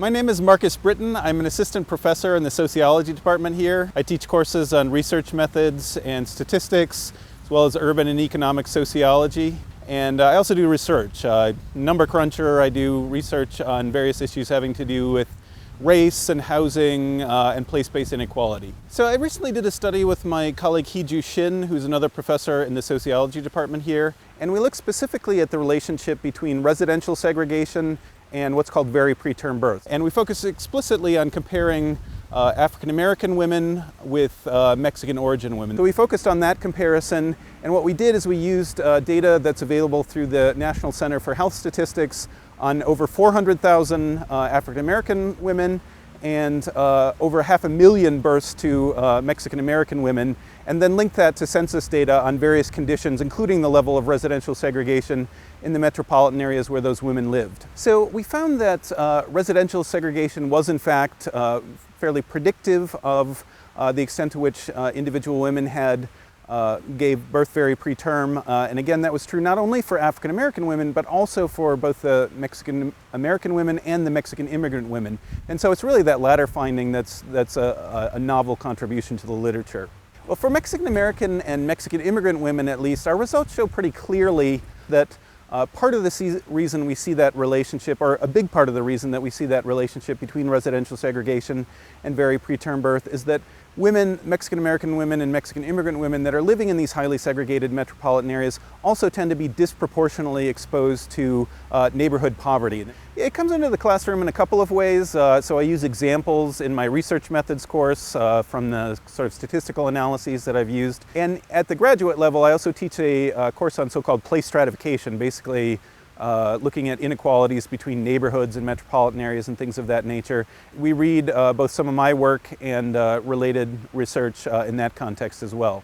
My name is Marcus Britton. I'm an assistant professor in the Sociology department here. I teach courses on research methods and statistics, as well as urban and economic sociology. And I also do research. Number cruncher, I do research on various issues having to do with race and housing and place-based inequality. So I recently did a study with my colleague Heeju Shin, who's another professor in the sociology department here, and we looked specifically at the relationship between residential segregation and what's called very preterm birth. And we focused explicitly on comparing African American women with Mexican origin women. So we focused on that comparison, and what we did is we used data that's available through the National Center for Health Statistics on over 400,000 African American women and over 500,000 births to Mexican American women, and then linked that to census data on various conditions, including the level of residential segregation in the metropolitan areas where those women lived. So we found that residential segregation was in fact fairly predictive of the extent to which individual women gave birth very preterm, and again that was true not only for African American women but also for both the Mexican American women and the Mexican immigrant women. And so it's really that latter finding that's a novel contribution to the literature. Well, for Mexican American and Mexican immigrant women at least, our results show pretty clearly that part of the reason we see that relationship, or a big part of the reason that we see that relationship between residential segregation and very preterm birth, is that women, Mexican American women and Mexican immigrant women that are living in these highly segregated metropolitan areas also tend to be disproportionately exposed to neighborhood poverty. It comes into the classroom in a couple of ways. So I use examples in my research methods course from the sort of statistical analyses that I've used. And at the graduate level, I also teach a course on so-called place stratification, basically looking at inequalities between neighborhoods and metropolitan areas and things of that nature. We read both some of my work and related research in that context as well.